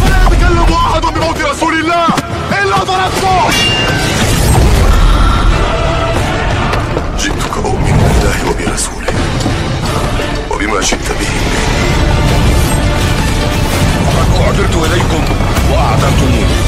فلا يتكلم أحد بموت رسول الله إلا ضربته. جئتك أؤمن بالله وبرسوله وبما شئت به. وقد أعذرت إليكم وأعذرتموني.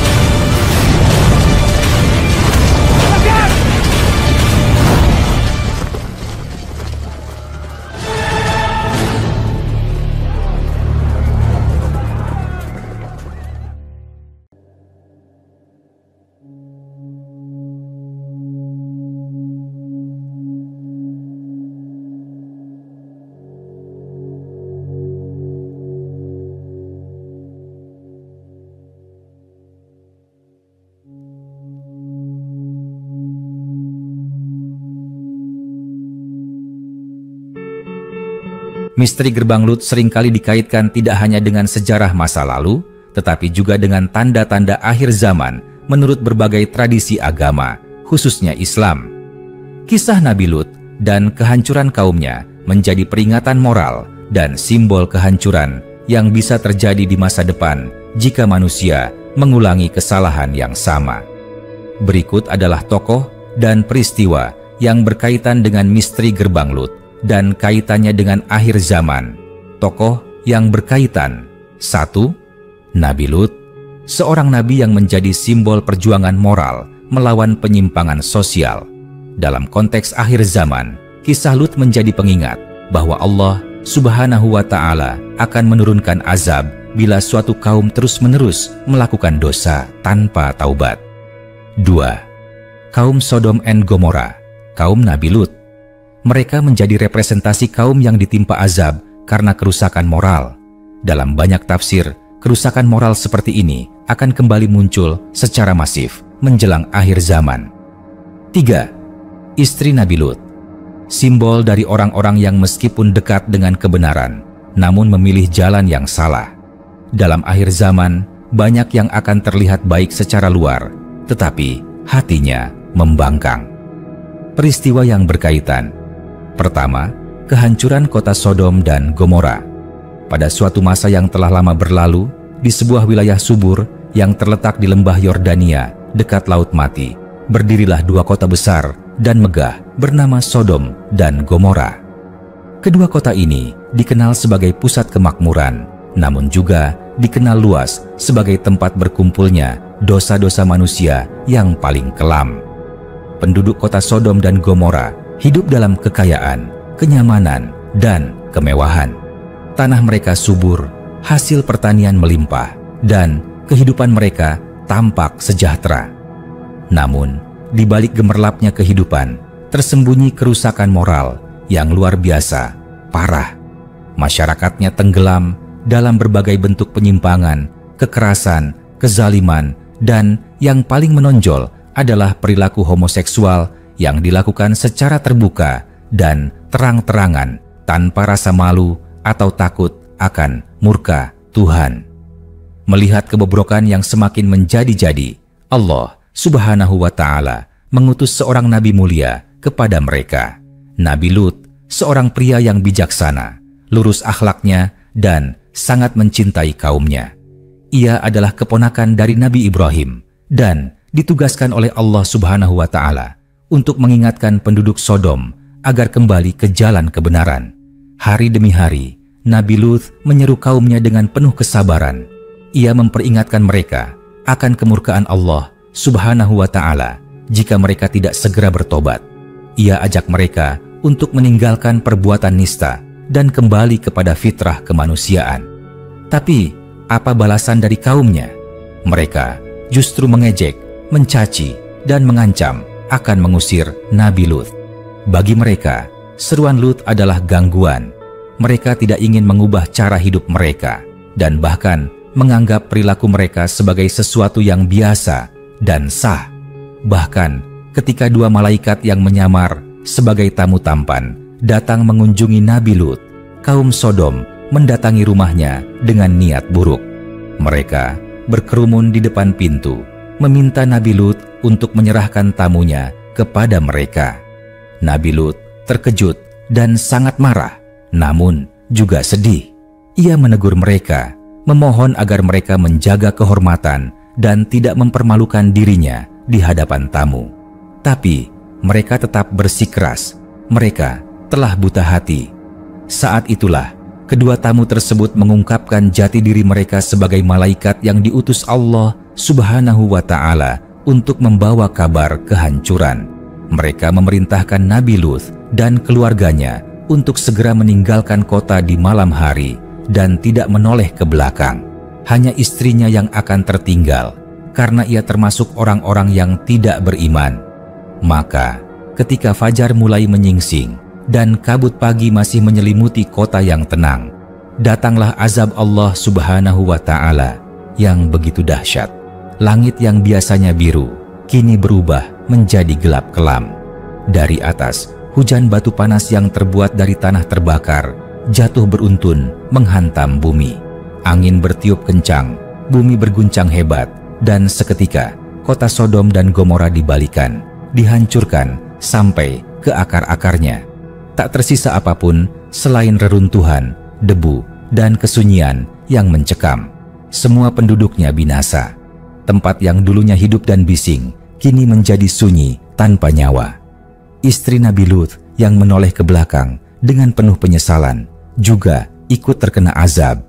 Misteri Gerbang Lut seringkali dikaitkan tidak hanya dengan sejarah masa lalu, tetapi juga dengan tanda-tanda akhir zaman menurut berbagai tradisi agama, khususnya Islam. Kisah Nabi Lut dan kehancuran kaumnya menjadi peringatan moral dan simbol kehancuran yang bisa terjadi di masa depan jika manusia mengulangi kesalahan yang sama. Berikut adalah tokoh dan peristiwa yang berkaitan dengan misteri Gerbang Lut dan kaitannya dengan akhir zaman. Tokoh yang berkaitan. 1. Nabi Lut, seorang nabi yang menjadi simbol perjuangan moral melawan penyimpangan sosial. Dalam konteks akhir zaman, kisah Lut menjadi pengingat bahwa Allah Subhanahu wa Ta'ala akan menurunkan azab bila suatu kaum terus-menerus melakukan dosa tanpa taubat. 2. Kaum Sodom and Gomora, kaum Nabi Lut. Mereka menjadi representasi kaum yang ditimpa azab karena kerusakan moral. Dalam banyak tafsir, kerusakan moral seperti ini akan kembali muncul secara masif menjelang akhir zaman. 3. Istri Nabi Lut, simbol dari orang-orang yang meskipun dekat dengan kebenaran, namun memilih jalan yang salah. Dalam akhir zaman, banyak yang akan terlihat baik secara luar, tetapi hatinya membangkang. Peristiwa yang berkaitan. Pertama, kehancuran kota Sodom dan Gomora. Pada suatu masa yang telah lama berlalu, di sebuah wilayah subur yang terletak di lembah Yordania dekat Laut Mati, berdirilah dua kota besar dan megah bernama Sodom dan Gomora. Kedua kota ini dikenal sebagai pusat kemakmuran, namun juga dikenal luas sebagai tempat berkumpulnya dosa-dosa manusia yang paling kelam. Penduduk kota Sodom dan Gomora hidup dalam kekayaan, kenyamanan, dan kemewahan. Tanah mereka subur, hasil pertanian melimpah, dan kehidupan mereka tampak sejahtera. Namun, di balik gemerlapnya kehidupan, tersembunyi kerusakan moral yang luar biasa, parah. Masyarakatnya tenggelam dalam berbagai bentuk penyimpangan, kekerasan, kezaliman, dan yang paling menonjol adalah perilaku homoseksual yang dilakukan secara terbuka dan terang-terangan tanpa rasa malu atau takut akan murka Tuhan. Melihat kebobrokan yang semakin menjadi-jadi, Allah Subhanahu wa Ta'ala mengutus seorang nabi mulia kepada mereka. Nabi Lut, seorang pria yang bijaksana, lurus akhlaknya, dan sangat mencintai kaumnya. Ia adalah keponakan dari Nabi Ibrahim dan ditugaskan oleh Allah Subhanahu wa Ta'ala untuk mengingatkan penduduk Sodom agar kembali ke jalan kebenaran. Hari demi hari, Nabi Lut menyeru kaumnya dengan penuh kesabaran. Ia memperingatkan mereka akan kemurkaan Allah Subhanahu wa Ta'ala jika mereka tidak segera bertobat. Ia ajak mereka untuk meninggalkan perbuatan nista dan kembali kepada fitrah kemanusiaan. Tapi, apa balasan dari kaumnya? Mereka justru mengejek, mencaci, dan mengancam akan mengusir Nabi Lut. Bagi mereka, seruan Lut adalah gangguan. Mereka tidak ingin mengubah cara hidup mereka dan bahkan menganggap perilaku mereka sebagai sesuatu yang biasa dan sah. Bahkan ketika dua malaikat yang menyamar sebagai tamu tampan datang mengunjungi Nabi Lut, kaum Sodom mendatangi rumahnya dengan niat buruk. Mereka berkerumun di depan pintu, meminta Nabi Lut untuk menyerahkan tamunya kepada mereka. Nabi Lut terkejut dan sangat marah, namun juga sedih. Ia menegur mereka, memohon agar mereka menjaga kehormatan dan tidak mempermalukan dirinya di hadapan tamu. Tapi mereka tetap bersikeras. Mereka telah buta hati. Saat itulah kedua tamu tersebut mengungkapkan jati diri mereka sebagai malaikat yang diutus Allah Subhanahu wa Ta'ala untuk membawa kabar kehancuran. Mereka memerintahkan Nabi Lut dan keluarganya untuk segera meninggalkan kota di malam hari dan tidak menoleh ke belakang. Hanya istrinya yang akan tertinggal karena ia termasuk orang-orang yang tidak beriman. Maka ketika fajar mulai menyingsing dan kabut pagi masih menyelimuti kota yang tenang, datanglah azab Allah Subhanahu wa Ta'ala yang begitu dahsyat. Langit yang biasanya biru kini berubah menjadi gelap kelam. Dari atas, hujan batu panas yang terbuat dari tanah terbakar jatuh beruntun menghantam bumi. Angin bertiup kencang, bumi berguncang hebat, dan seketika kota Sodom dan Gomora dibalikan, dihancurkan sampai ke akar-akarnya. Tak tersisa apapun selain reruntuhan, debu, dan kesunyian yang mencekam. Semua penduduknya binasa. Tempat yang dulunya hidup dan bising kini menjadi sunyi tanpa nyawa. Istri Nabi Lut yang menoleh ke belakang dengan penuh penyesalan juga ikut terkena azab.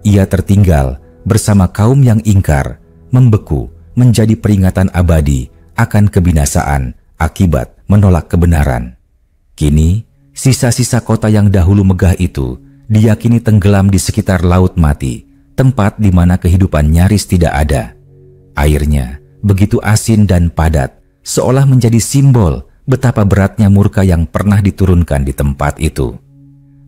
Ia tertinggal bersama kaum yang ingkar, membeku menjadi peringatan abadi akan kebinasaan akibat menolak kebenaran. Kini, sisa-sisa kota yang dahulu megah itu diyakini tenggelam di sekitar laut mati, tempat di mana kehidupan nyaris tidak ada. Airnya begitu asin dan padat, seolah menjadi simbol betapa beratnya murka yang pernah diturunkan di tempat itu.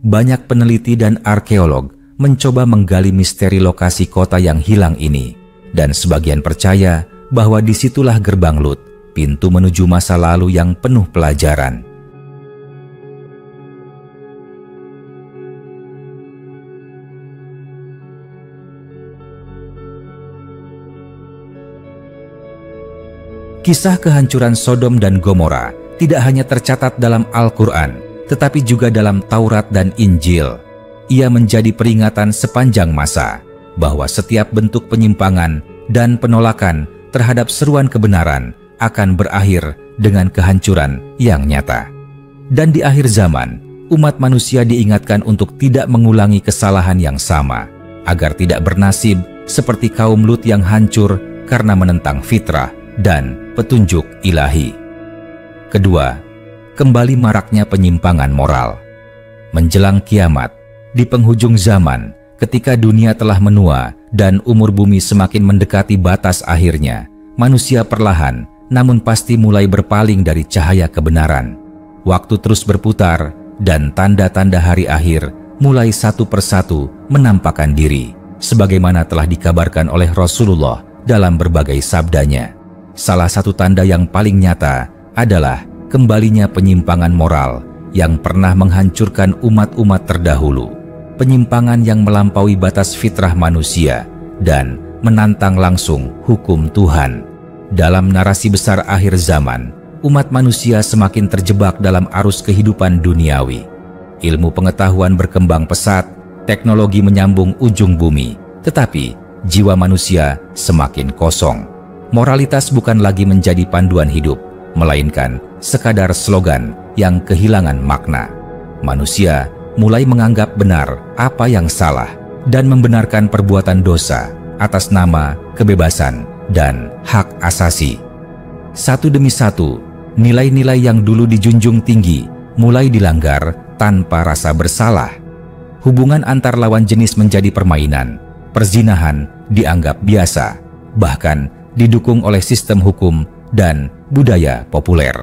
Banyak peneliti dan arkeolog mencoba menggali misteri lokasi kota yang hilang ini, dan sebagian percaya bahwa disitulah gerbang Lut, pintu menuju masa lalu yang penuh pelajaran. Kisah kehancuran Sodom dan Gomora tidak hanya tercatat dalam Al-Quran, tetapi juga dalam Taurat dan Injil. Ia menjadi peringatan sepanjang masa bahwa setiap bentuk penyimpangan dan penolakan terhadap seruan kebenaran akan berakhir dengan kehancuran yang nyata. Dan di akhir zaman, umat manusia diingatkan untuk tidak mengulangi kesalahan yang sama, agar tidak bernasib seperti kaum Lut yang hancur karena menentang fitrah dan petunjuk ilahi. Kedua, kembali maraknya penyimpangan moral. Menjelang kiamat, di penghujung zaman, ketika dunia telah menua dan umur bumi semakin mendekati batas akhirnya, manusia perlahan namun pasti mulai berpaling dari cahaya kebenaran. Waktu terus berputar dan tanda-tanda hari akhir mulai satu persatu menampakkan diri, sebagaimana telah dikabarkan oleh Rasulullah dalam berbagai sabdanya. Salah satu tanda yang paling nyata adalah kembalinya penyimpangan moral yang pernah menghancurkan umat-umat terdahulu. Penyimpangan yang melampaui batas fitrah manusia dan menantang langsung hukum Tuhan. Dalam narasi besar akhir zaman, umat manusia semakin terjebak dalam arus kehidupan duniawi. Ilmu pengetahuan berkembang pesat, teknologi menyambung ujung bumi, tetapi jiwa manusia semakin kosong. Moralitas bukan lagi menjadi panduan hidup, melainkan sekadar slogan yang kehilangan makna. Manusia mulai menganggap benar apa yang salah dan membenarkan perbuatan dosa atas nama kebebasan dan hak asasi. Satu demi satu, nilai-nilai yang dulu dijunjung tinggi mulai dilanggar tanpa rasa bersalah. Hubungan antar lawan jenis menjadi permainan, perzinahan dianggap biasa, bahkan didukung oleh sistem hukum dan budaya populer.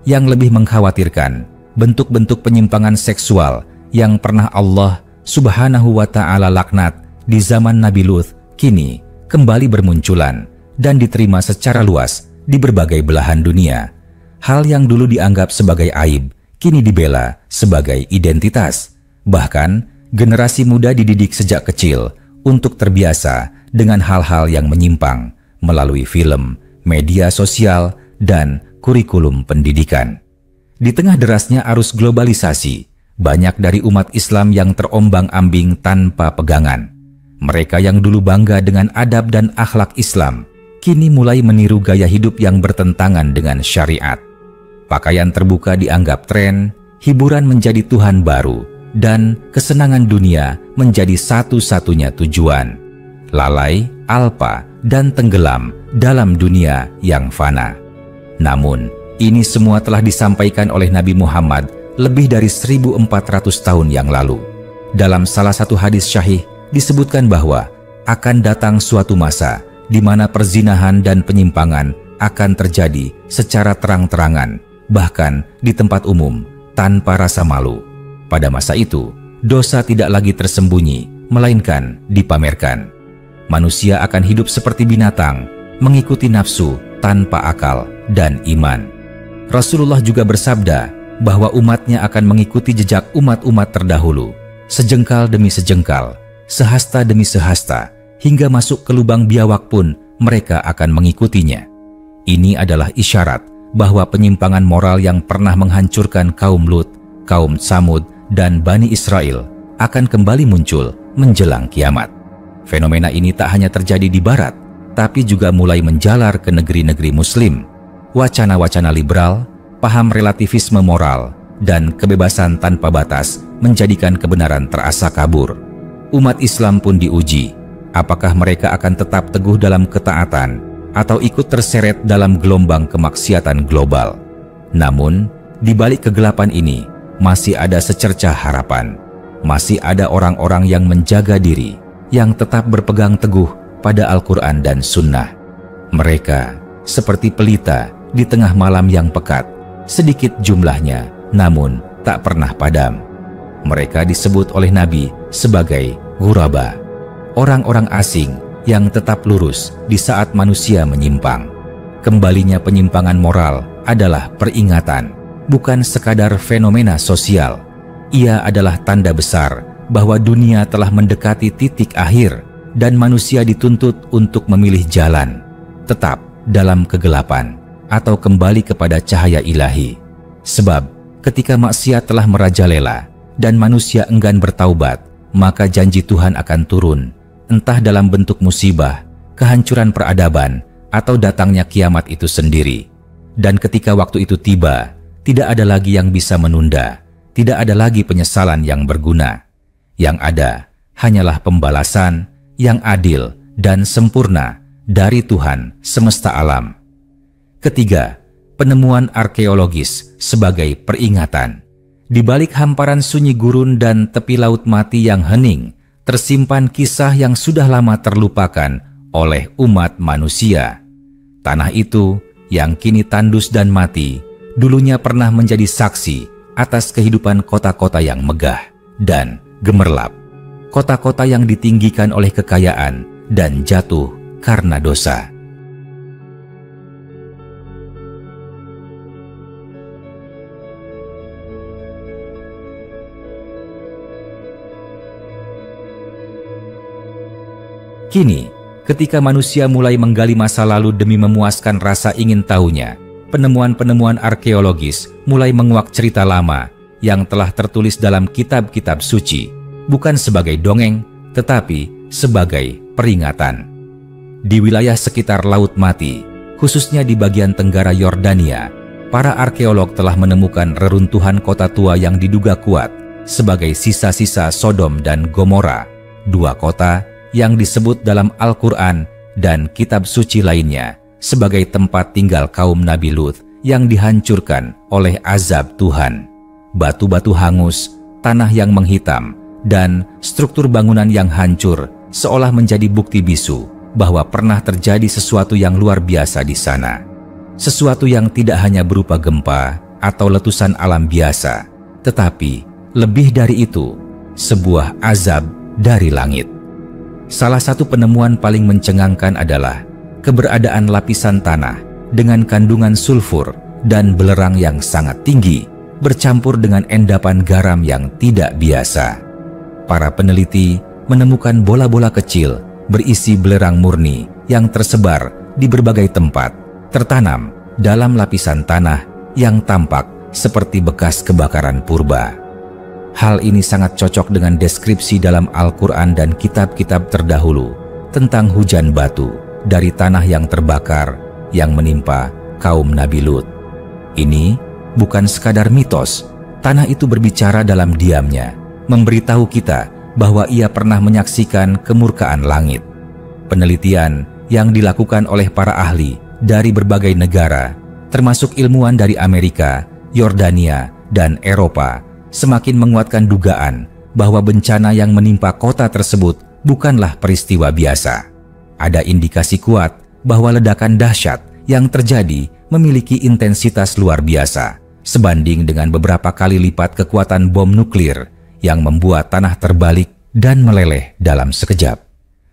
Yang lebih mengkhawatirkan, bentuk-bentuk penyimpangan seksual yang pernah Allah Subhanahu wa Ta'ala laknat di zaman Nabi Lut kini kembali bermunculan dan diterima secara luas di berbagai belahan dunia. Hal yang dulu dianggap sebagai aib kini dibela sebagai identitas. Bahkan generasi muda dididik sejak kecil untuk terbiasa dengan hal-hal yang menyimpang melalui film, media sosial, dan kurikulum pendidikan. Di tengah derasnya arus globalisasi, Banyak dari umat Islam yang terombang-ambing tanpa pegangan. Mereka yang dulu bangga dengan adab dan akhlak Islam, kini mulai meniru gaya hidup yang bertentangan dengan syariat. Pakaian terbuka dianggap tren, hiburan menjadi Tuhan baru, dan kesenangan dunia menjadi satu-satunya tujuan. Lalai, alpa, dan tenggelam dalam dunia yang fana. Namun, ini semua telah disampaikan oleh Nabi Muhammad lebih dari 1400 tahun yang lalu. Dalam salah satu hadis syahih disebutkan bahwa akan datang suatu masa di mana perzinahan dan penyimpangan akan terjadi secara terang-terangan, bahkan di tempat umum, tanpa rasa malu. Pada masa itu, dosa tidak lagi tersembunyi, melainkan dipamerkan. Manusia akan hidup seperti binatang, mengikuti nafsu tanpa akal dan iman. Rasulullah juga bersabda bahwa umatnya akan mengikuti jejak umat-umat terdahulu, sejengkal demi sejengkal, sehasta demi sehasta, hingga masuk ke lubang biawak pun mereka akan mengikutinya. Ini adalah isyarat bahwa penyimpangan moral yang pernah menghancurkan kaum Lut, kaum Tsamud, dan Bani Israel akan kembali muncul menjelang kiamat. Fenomena ini tak hanya terjadi di Barat, tapi juga mulai menjalar ke negeri-negeri Muslim. Wacana-wacana liberal, paham relativisme moral, dan kebebasan tanpa batas menjadikan kebenaran terasa kabur. Umat Islam pun diuji, apakah mereka akan tetap teguh dalam ketaatan atau ikut terseret dalam gelombang kemaksiatan global. Namun, di balik kegelapan ini, masih ada secercah harapan. Masih ada orang-orang yang menjaga diri, yang tetap berpegang teguh pada Al-Quran dan Sunnah. Mereka seperti pelita di tengah malam yang pekat, sedikit jumlahnya, namun tak pernah padam. Mereka disebut oleh Nabi sebagai ghuraba, orang-orang asing yang tetap lurus di saat manusia menyimpang. Kembalinya penyimpangan moral adalah peringatan, bukan sekadar fenomena sosial. Ia adalah tanda besar bahwa dunia telah mendekati titik akhir dan manusia dituntut untuk memilih jalan, tetap dalam kegelapan atau kembali kepada cahaya ilahi. Sebab ketika maksiat telah merajalela dan manusia enggan bertaubat, maka janji Tuhan akan turun, entah dalam bentuk musibah, kehancuran peradaban, atau datangnya kiamat itu sendiri. Dan ketika waktu itu tiba, tidak ada lagi yang bisa menunda, tidak ada lagi penyesalan yang berguna. Yang ada hanyalah pembalasan yang adil dan sempurna dari Tuhan semesta alam. Ketiga, penemuan arkeologis sebagai peringatan. Di balik hamparan sunyi gurun dan tepi laut mati yang hening, tersimpan kisah yang sudah lama terlupakan oleh umat manusia. Tanah itu yang kini tandus dan mati, dulunya pernah menjadi saksi atas kehidupan kota-kota yang megah dan gemerlap. Kota-kota yang ditinggikan oleh kekayaan dan jatuh karena dosa. Kini, ketika manusia mulai menggali masa lalu demi memuaskan rasa ingin tahunya, penemuan-penemuan arkeologis mulai menguak cerita lama yang telah tertulis dalam kitab-kitab suci, bukan sebagai dongeng, tetapi sebagai peringatan. Di wilayah sekitar Laut Mati, khususnya di bagian tenggara Yordania, para arkeolog telah menemukan reruntuhan kota tua yang diduga kuat sebagai sisa-sisa Sodom dan Gomora, dua kota yang disebut dalam Al-Quran dan kitab suci lainnya sebagai tempat tinggal kaum Nabi Lut yang dihancurkan oleh azab Tuhan. Batu-batu hangus, tanah yang menghitam, dan struktur bangunan yang hancur seolah menjadi bukti bisu bahwa pernah terjadi sesuatu yang luar biasa di sana. Sesuatu yang tidak hanya berupa gempa atau letusan alam biasa, tetapi lebih dari itu, sebuah azab dari langit. Salah satu penemuan paling mencengangkan adalah keberadaan lapisan tanah dengan kandungan sulfur dan belerang yang sangat tinggi bercampur dengan endapan garam yang tidak biasa. Para peneliti menemukan bola-bola kecil berisi belerang murni yang tersebar di berbagai tempat, tertanam dalam lapisan tanah yang tampak seperti bekas kebakaran purba. Hal ini sangat cocok dengan deskripsi dalam Al-Quran dan kitab-kitab terdahulu tentang hujan batu dari tanah yang terbakar yang menimpa kaum Nabi Lut. Ini bukan sekadar mitos. Tanah itu berbicara dalam diamnya, memberitahu kita bahwa ia pernah menyaksikan kemurkaan langit. Penelitian yang dilakukan oleh para ahli dari berbagai negara, termasuk ilmuwan dari Amerika, Yordania, dan Eropa, semakin menguatkan dugaan bahwa bencana yang menimpa kota tersebut bukanlah peristiwa biasa. Ada indikasi kuat bahwa ledakan dahsyat yang terjadi memiliki intensitas luar biasa, sebanding dengan beberapa kali lipat kekuatan bom nuklir yang membuat tanah terbalik dan meleleh dalam sekejap.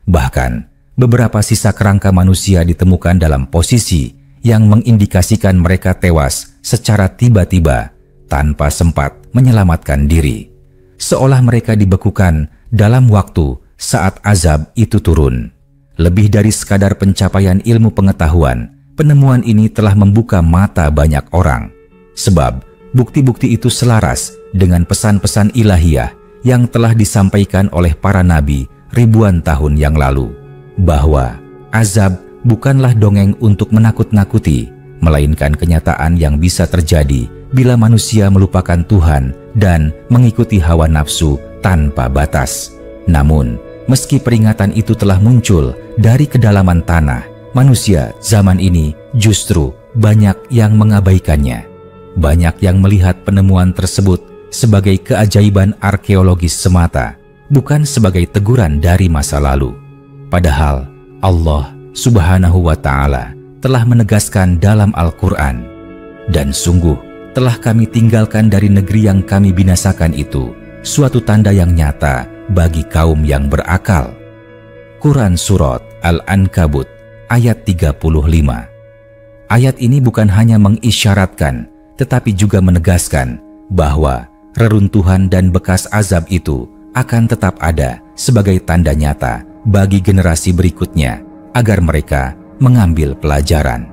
Bahkan, beberapa sisa kerangka manusia ditemukan dalam posisi yang mengindikasikan mereka tewas secara tiba-tiba tanpa sempat menyelamatkan diri, seolah mereka dibekukan dalam waktu saat azab itu turun. Lebih dari sekadar pencapaian ilmu pengetahuan, penemuan ini telah membuka mata banyak orang, sebab bukti-bukti itu selaras dengan pesan-pesan ilahiyah yang telah disampaikan oleh para nabi ribuan tahun yang lalu, bahwa azab bukanlah dongeng untuk menakut-nakuti, melainkan kenyataan yang bisa terjadi bila manusia melupakan Tuhan dan mengikuti hawa nafsu tanpa batas. Namun, meski peringatan itu telah muncul dari kedalaman tanah, manusia zaman ini justru banyak yang mengabaikannya. Banyak yang melihat penemuan tersebut sebagai keajaiban arkeologis semata, bukan sebagai teguran dari masa lalu. Padahal Allah Subhanahu wa Ta'ala telah menegaskan dalam Al-Quran, "Dan sungguh telah kami tinggalkan dari negeri yang kami binasakan itu suatu tanda yang nyata bagi kaum yang berakal." Quran Surat Al-Ankabut ayat 35. Ayat ini bukan hanya mengisyaratkan, tetapi juga menegaskan bahwa reruntuhan dan bekas azab itu akan tetap ada sebagai tanda nyata bagi generasi berikutnya agar mereka mengambil pelajaran.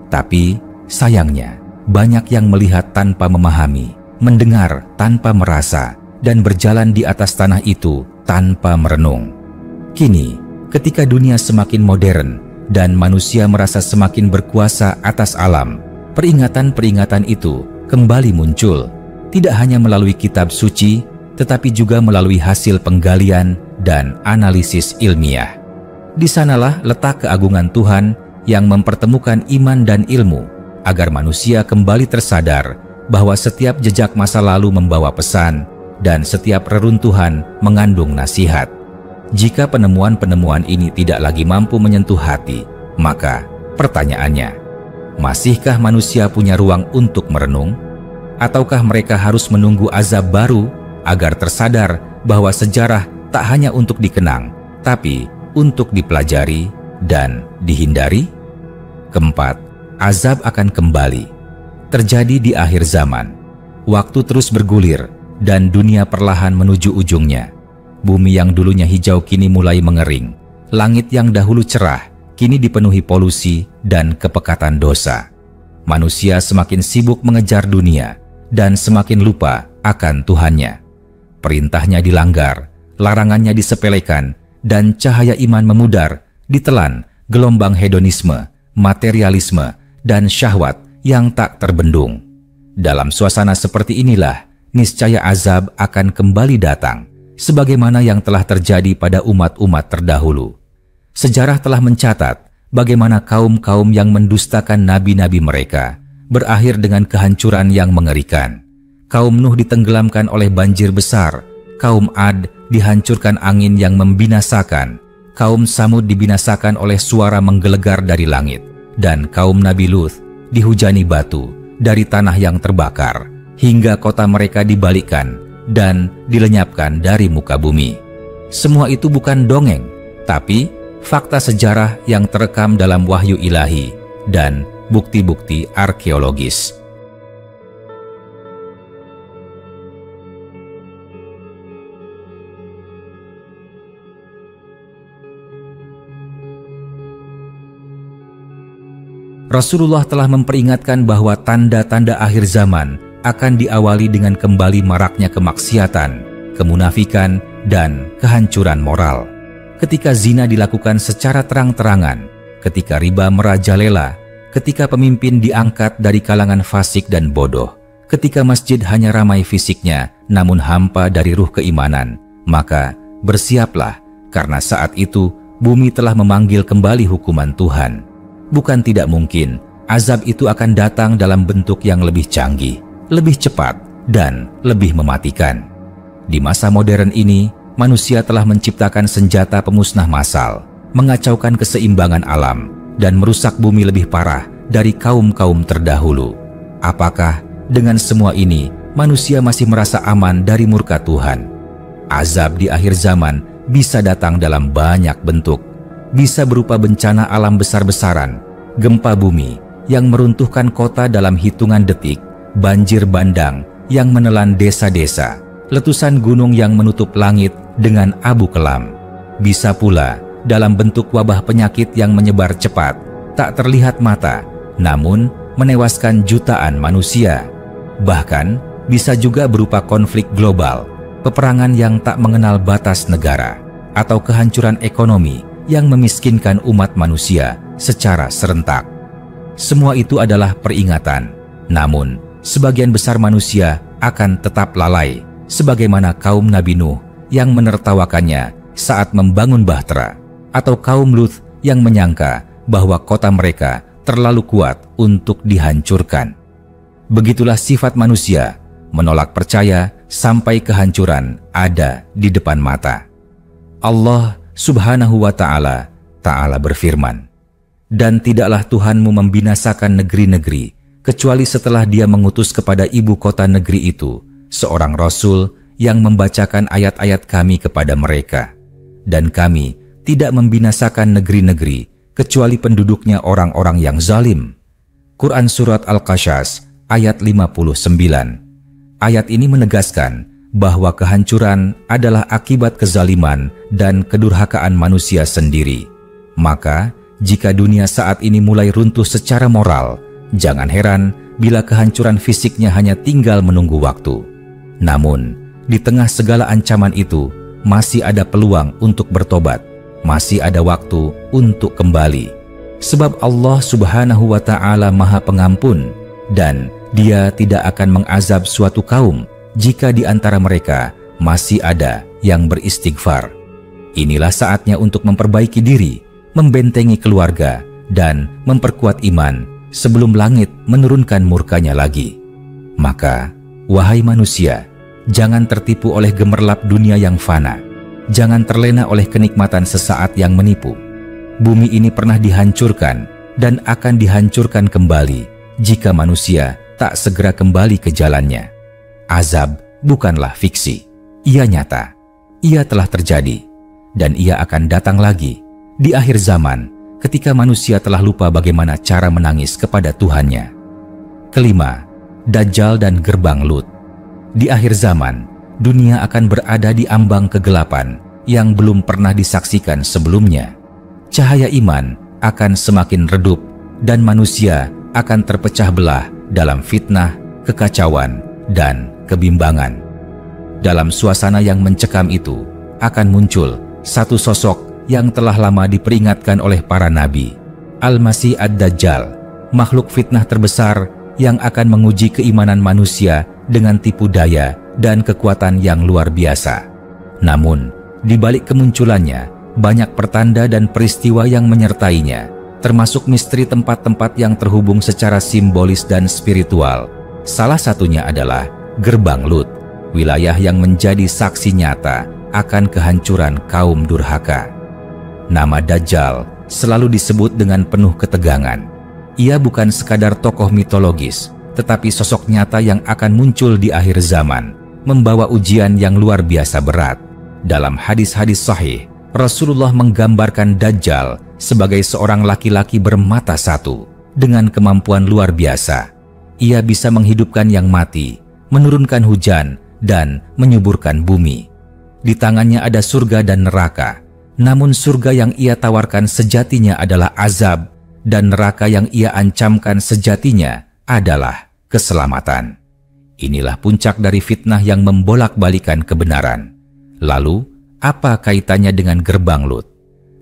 Tapi sayangnya, banyak yang melihat tanpa memahami, mendengar tanpa merasa, dan berjalan di atas tanah itu tanpa merenung. Kini, ketika dunia semakin modern dan manusia merasa semakin berkuasa atas alam, peringatan-peringatan itu kembali muncul, tidak hanya melalui kitab suci, tetapi juga melalui hasil penggalian dan analisis ilmiah. Di sanalah letak keagungan Tuhan yang mempertemukan iman dan ilmu, agar manusia kembali tersadar bahwa setiap jejak masa lalu membawa pesan dan setiap reruntuhan mengandung nasihat. Jika penemuan-penemuan ini tidak lagi mampu menyentuh hati, maka pertanyaannya, masihkah manusia punya ruang untuk merenung? Ataukah mereka harus menunggu azab baru agar tersadar bahwa sejarah tak hanya untuk dikenang, tapi untuk dipelajari dan dihindari? Keempat, azab akan kembali. Terjadi di akhir zaman. Waktu terus bergulir dan dunia perlahan menuju ujungnya. Bumi yang dulunya hijau kini mulai mengering. Langit yang dahulu cerah kini dipenuhi polusi dan kepekatan dosa. Manusia semakin sibuk mengejar dunia dan semakin lupa akan Tuhannya. Perintahnya dilanggar, larangannya disepelekan, dan cahaya iman memudar ditelan gelombang hedonisme, materialisme, dan syahwat yang tak terbendung. Dalam suasana seperti inilah, niscaya azab akan kembali datang, sebagaimana yang telah terjadi pada umat-umat terdahulu. Sejarah telah mencatat bagaimana kaum-kaum yang mendustakan nabi-nabi mereka berakhir dengan kehancuran yang mengerikan. Kaum Nuh ditenggelamkan oleh banjir besar, kaum Ad dihancurkan angin yang membinasakan, kaum Samud dibinasakan oleh suara menggelegar dari langit, dan kaum Nabi Lut dihujani batu dari tanah yang terbakar, hingga kota mereka dibalikkan dan dilenyapkan dari muka bumi. Semua itu bukan dongeng, tapi fakta sejarah yang terekam dalam wahyu ilahi dan bukti-bukti arkeologis. Rasulullah telah memperingatkan bahwa tanda-tanda akhir zaman akan diawali dengan kembali maraknya kemaksiatan, kemunafikan, dan kehancuran moral. Ketika zina dilakukan secara terang-terangan, ketika riba merajalela, ketika pemimpin diangkat dari kalangan fasik dan bodoh, ketika masjid hanya ramai fisiknya namun hampa dari ruh keimanan, maka bersiaplah karena saat itu bumi telah memanggil kembali hukuman Tuhan. Bukan tidak mungkin azab itu akan datang dalam bentuk yang lebih canggih, lebih cepat, dan lebih mematikan. Di masa modern ini, manusia telah menciptakan senjata pemusnah massal, mengacaukan keseimbangan alam, dan merusak bumi lebih parah dari kaum-kaum terdahulu. Apakah dengan semua ini manusia masih merasa aman dari murka Tuhan? Azab di akhir zaman bisa datang dalam banyak bentuk. Bisa berupa bencana alam besar-besaran, gempa bumi yang meruntuhkan kota dalam hitungan detik, banjir bandang yang menelan desa-desa, letusan gunung yang menutup langit dengan abu kelam. Bisa pula dalam bentuk wabah penyakit yang menyebar cepat, tak terlihat mata, namun menewaskan jutaan manusia. Bahkan bisa juga berupa konflik global, peperangan yang tak mengenal batas negara, atau kehancuran ekonomi yang memiskinkan umat manusia secara serentak. Semua itu adalah peringatan, namun sebagian besar manusia akan tetap lalai, sebagaimana kaum Nabi Nuh yang menertawakannya saat membangun bahtera, atau kaum Lut yang menyangka bahwa kota mereka terlalu kuat untuk dihancurkan. Begitulah sifat manusia, menolak percaya sampai kehancuran ada di depan mata. Allah Subhanahu wa Ta'ala berfirman, "Dan tidaklah Tuhanmu membinasakan negeri-negeri kecuali setelah Dia mengutus kepada ibu kota negeri itu seorang Rasul yang membacakan ayat-ayat Kami kepada mereka. Dan Kami tidak membinasakan negeri-negeri kecuali penduduknya orang-orang yang zalim." Quran Surat Al-Qasas ayat 59. Ayat ini menegaskan bahwa kehancuran adalah akibat kezaliman dan kedurhakaan manusia sendiri. Maka, jika dunia saat ini mulai runtuh secara moral, jangan heran bila kehancuran fisiknya hanya tinggal menunggu waktu. Namun, di tengah segala ancaman itu, masih ada peluang untuk bertobat, masih ada waktu untuk kembali. Sebab Allah Subhanahu wa Ta'ala Maha Pengampun, dan Dia tidak akan mengazab suatu kaum jika di antara mereka masih ada yang beristighfar. Inilah saatnya untuk memperbaiki diri, membentengi keluarga, dan memperkuat iman sebelum langit menurunkan murkanya lagi. Maka, wahai manusia, jangan tertipu oleh gemerlap dunia yang fana. Jangan terlena oleh kenikmatan sesaat yang menipu. Bumi ini pernah dihancurkan dan akan dihancurkan kembali jika manusia tak segera kembali ke jalannya. Azab bukanlah fiksi, ia nyata, ia telah terjadi, dan ia akan datang lagi di akhir zaman ketika manusia telah lupa bagaimana cara menangis kepada Tuhannya. Kelima, Dajjal dan gerbang Lut. Di akhir zaman, dunia akan berada di ambang kegelapan yang belum pernah disaksikan sebelumnya. Cahaya iman akan semakin redup dan manusia akan terpecah belah dalam fitnah, kekacauan, dan kebimbangan. Dalam suasana yang mencekam itu akan muncul satu sosok yang telah lama diperingatkan oleh para nabi, Al-Masih Ad-Dajjal, makhluk fitnah terbesar yang akan menguji keimanan manusia dengan tipu daya dan kekuatan yang luar biasa. Namun, di balik kemunculannya, banyak pertanda dan peristiwa yang menyertainya, termasuk misteri tempat-tempat yang terhubung secara simbolis dan spiritual. Salah satunya adalah gerbang Lut, wilayah yang menjadi saksi nyata akan kehancuran kaum durhaka. Nama Dajjal selalu disebut dengan penuh ketegangan. Ia bukan sekadar tokoh mitologis, tetapi sosok nyata yang akan muncul di akhir zaman, membawa ujian yang luar biasa berat. Dalam hadis-hadis sahih, Rasulullah menggambarkan Dajjal sebagai seorang laki-laki bermata satu dengan kemampuan luar biasa. Ia bisa menghidupkan yang mati, menurunkan hujan, dan menyuburkan bumi. Di tangannya ada surga dan neraka, namun surga yang ia tawarkan sejatinya adalah azab, dan neraka yang ia ancamkan sejatinya adalah keselamatan. Inilah puncak dari fitnah yang membolak-balikan kebenaran. Lalu, apa kaitannya dengan gerbang Lut?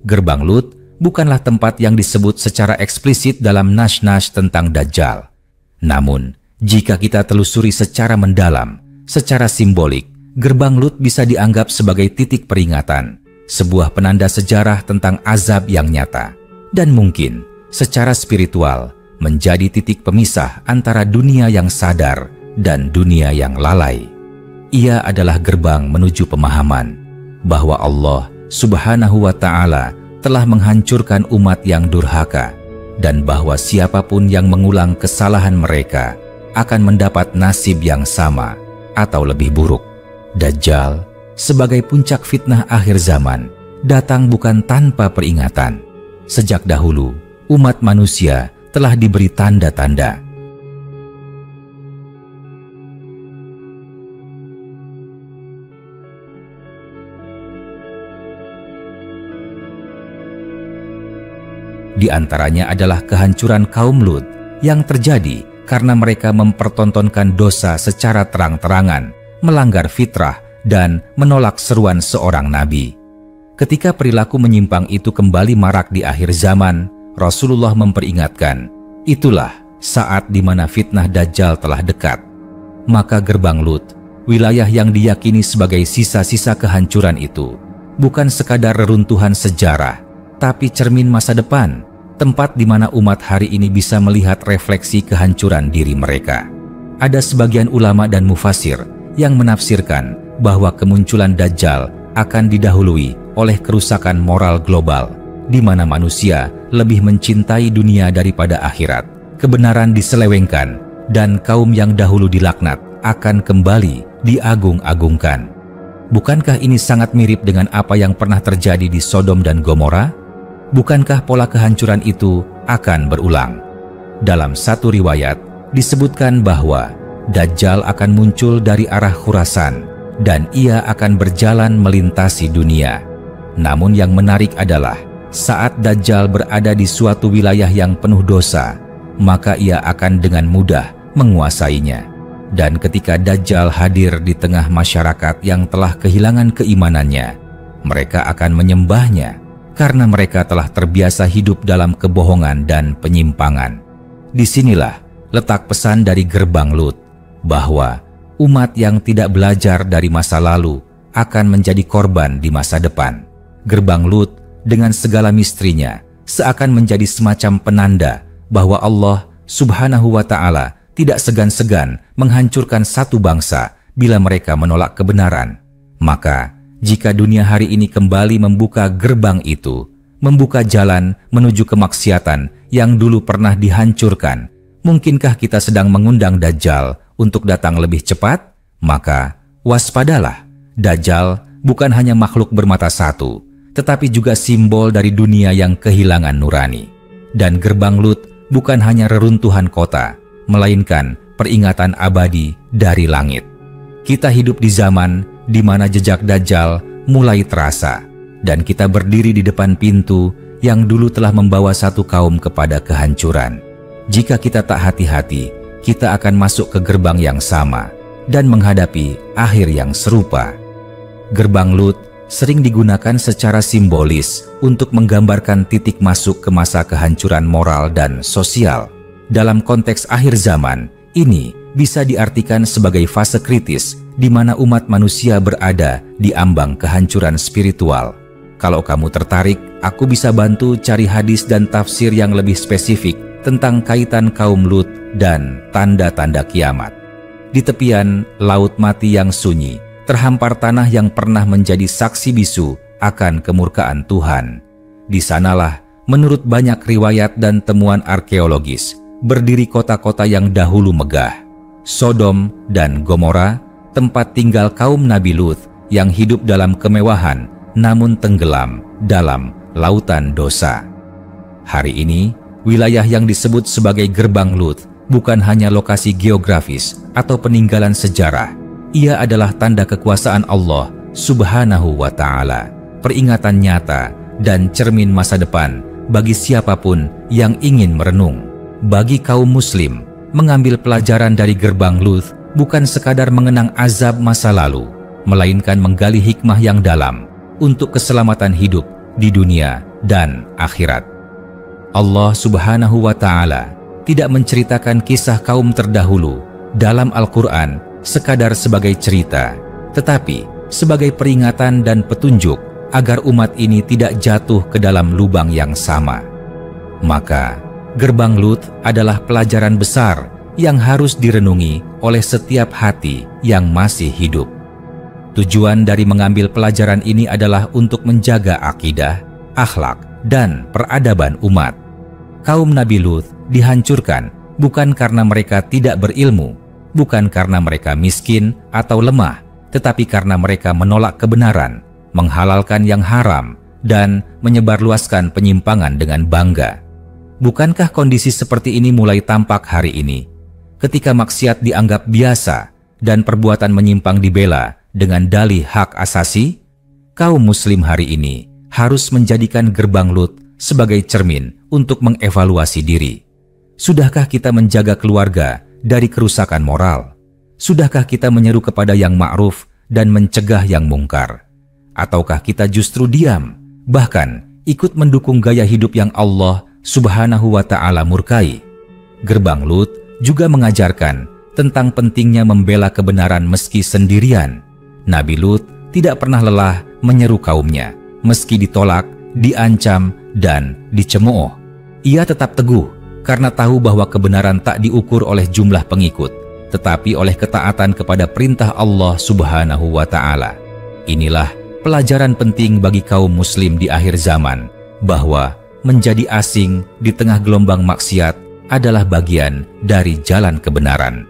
Gerbang Lut bukanlah tempat yang disebut secara eksplisit dalam nas-nas tentang Dajjal. Namun, jika kita telusuri secara mendalam, secara simbolik, gerbang Lut bisa dianggap sebagai titik peringatan, sebuah penanda sejarah tentang azab yang nyata, dan mungkin secara spiritual menjadi titik pemisah antara dunia yang sadar dan dunia yang lalai. Ia adalah gerbang menuju pemahaman bahwa Allah Subhanahu wa Ta'ala telah menghancurkan umat yang durhaka, dan bahwa siapapun yang mengulang kesalahan mereka akan mendapat nasib yang sama atau lebih buruk. Dajjal sebagai puncak fitnah akhir zaman datang bukan tanpa peringatan. Sejak dahulu, umat manusia telah diberi tanda-tanda. Di antaranya adalah kehancuran kaum Lut yang terjadi karena mereka mempertontonkan dosa secara terang-terangan, melanggar fitrah, dan menolak seruan seorang nabi. Ketika perilaku menyimpang itu kembali marak di akhir zaman, Rasulullah memperingatkan, itulah saat di mana fitnah Dajjal telah dekat. Maka gerbang Lut, wilayah yang diyakini sebagai sisa-sisa kehancuran itu, bukan sekadar reruntuhan sejarah, tapi cermin masa depan, tempat di mana umat hari ini bisa melihat refleksi kehancuran diri mereka. Ada sebagian ulama dan mufasir yang menafsirkan bahwa kemunculan Dajjal akan didahului oleh kerusakan moral global, di mana manusia lebih mencintai dunia daripada akhirat. Kebenaran diselewengkan, dan kaum yang dahulu dilaknat akan kembali diagung-agungkan. Bukankah ini sangat mirip dengan apa yang pernah terjadi di Sodom dan Gomora? Bukankah pola kehancuran itu akan berulang? Dalam satu riwayat disebutkan bahwa Dajjal akan muncul dari arah Khurasan dan ia akan berjalan melintasi dunia. Namun yang menarik adalah saat Dajjal berada di suatu wilayah yang penuh dosa, maka ia akan dengan mudah menguasainya. Dan ketika Dajjal hadir di tengah masyarakat yang telah kehilangan keimanannya, mereka akan menyembahnya karena mereka telah terbiasa hidup dalam kebohongan dan penyimpangan. Disinilah letak pesan dari gerbang Lut, bahwa umat yang tidak belajar dari masa lalu akan menjadi korban di masa depan. Gerbang Lut dengan segala misterinya seakan menjadi semacam penanda bahwa Allah Subhanahu wa Ta'ala tidak segan-segan menghancurkan satu bangsa bila mereka menolak kebenaran. Maka, jika dunia hari ini kembali membuka gerbang itu, membuka jalan menuju kemaksiatan yang dulu pernah dihancurkan, mungkinkah kita sedang mengundang Dajjal untuk datang lebih cepat? Maka, waspadalah. Dajjal bukan hanya makhluk bermata satu, tetapi juga simbol dari dunia yang kehilangan nurani. Dan gerbang Lut bukan hanya reruntuhan kota, melainkan peringatan abadi dari langit. Kita hidup di zaman di mana jejak Dajjal mulai terasa, dan kita berdiri di depan pintu yang dulu telah membawa satu kaum kepada kehancuran. Jika kita tak hati-hati, kita akan masuk ke gerbang yang sama dan menghadapi akhir yang serupa. Gerbang Lut sering digunakan secara simbolis untuk menggambarkan titik masuk ke masa kehancuran moral dan sosial. Dalam konteks akhir zaman, ini bisa diartikan sebagai fase kritis di mana umat manusia berada di ambang kehancuran spiritual. Kalau kamu tertarik, aku bisa bantu cari hadis dan tafsir yang lebih spesifik tentang kaitan kaum Lut dan tanda-tanda kiamat. Di tepian laut mati yang sunyi, terhampar tanah yang pernah menjadi saksi bisu akan kemurkaan Tuhan. Di sanalah, menurut banyak riwayat dan temuan arkeologis, berdiri kota-kota yang dahulu megah. Sodom dan Gomora, tempat tinggal kaum Nabi Lut yang hidup dalam kemewahan namun tenggelam dalam lautan dosa. Hari ini, wilayah yang disebut sebagai gerbang Lut bukan hanya lokasi geografis atau peninggalan sejarah. Ia adalah tanda kekuasaan Allah Subhanahu wa Ta'ala, peringatan nyata dan cermin masa depan bagi siapapun yang ingin merenung. Bagi kaum muslim, mengambil pelajaran dari gerbang Lut bukan sekadar mengenang azab masa lalu, melainkan menggali hikmah yang dalam untuk keselamatan hidup di dunia dan akhirat. Allah Subhanahu wa Ta'ala tidak menceritakan kisah kaum terdahulu dalam Al-Quran sekadar sebagai cerita, tetapi sebagai peringatan dan petunjuk agar umat ini tidak jatuh ke dalam lubang yang sama. Maka, gerbang Lut adalah pelajaran besar yang harus direnungi oleh setiap hati yang masih hidup. Tujuan dari mengambil pelajaran ini adalah untuk menjaga akidah, akhlak, dan peradaban umat. Kaum Nabi Lut dihancurkan bukan karena mereka tidak berilmu, bukan karena mereka miskin atau lemah, tetapi karena mereka menolak kebenaran, menghalalkan yang haram, dan menyebarluaskan penyimpangan dengan bangga. Bukankah kondisi seperti ini mulai tampak hari ini, ketika maksiat dianggap biasa dan perbuatan menyimpang dibela dengan dalih hak asasi? Kaum muslim hari ini harus menjadikan gerbang Lut sebagai cermin untuk mengevaluasi diri. Sudahkah kita menjaga keluarga dari kerusakan moral? Sudahkah kita menyeru kepada yang ma'ruf dan mencegah yang mungkar? Ataukah kita justru diam, bahkan ikut mendukung gaya hidup yang Allah Subhanahu wa Ta'ala murkai? Gerbang Lut juga mengajarkan tentang pentingnya membela kebenaran meski sendirian. Nabi Lut tidak pernah lelah menyeru kaumnya, meski ditolak, diancam, dan dicemooh. Ia tetap teguh karena tahu bahwa kebenaran tak diukur oleh jumlah pengikut, tetapi oleh ketaatan kepada perintah Allah Subhanahu wa Ta'ala. Inilah pelajaran penting bagi kaum muslim di akhir zaman, bahwa menjadi asing di tengah gelombang maksiat adalah bagian dari jalan kebenaran.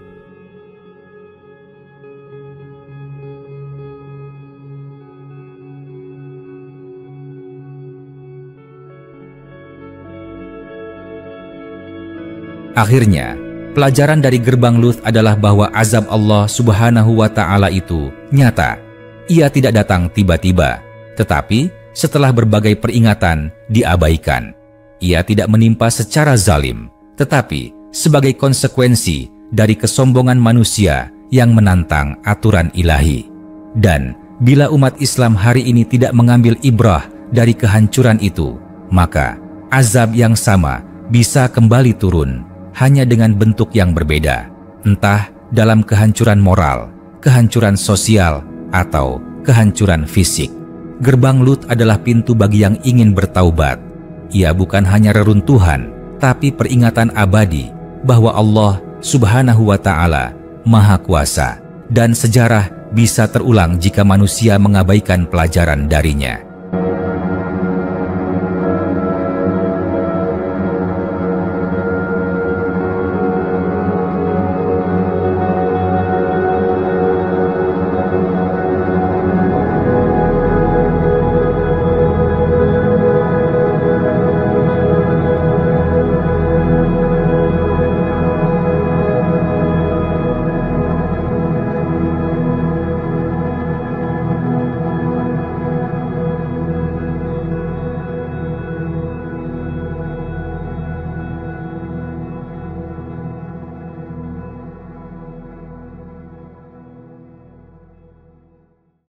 Akhirnya, pelajaran dari gerbang Lut adalah bahwa azab Allah Subhanahu wa Ta'ala itu nyata. Ia tidak datang tiba-tiba, tetapi setelah berbagai peringatan diabaikan. Ia tidak menimpa secara zalim, tetapi sebagai konsekuensi dari kesombongan manusia yang menantang aturan ilahi. Dan bila umat Islam hari ini tidak mengambil ibrah dari kehancuran itu, maka azab yang sama bisa kembali turun, hanya dengan bentuk yang berbeda, entah dalam kehancuran moral, kehancuran sosial, atau kehancuran fisik. Gerbang Lut adalah pintu bagi yang ingin bertaubat. Ia bukan hanya reruntuhan, tapi peringatan abadi bahwa Allah Subhanahu wa Ta'ala Maha Kuasa, dan sejarah bisa terulang jika manusia mengabaikan pelajaran darinya.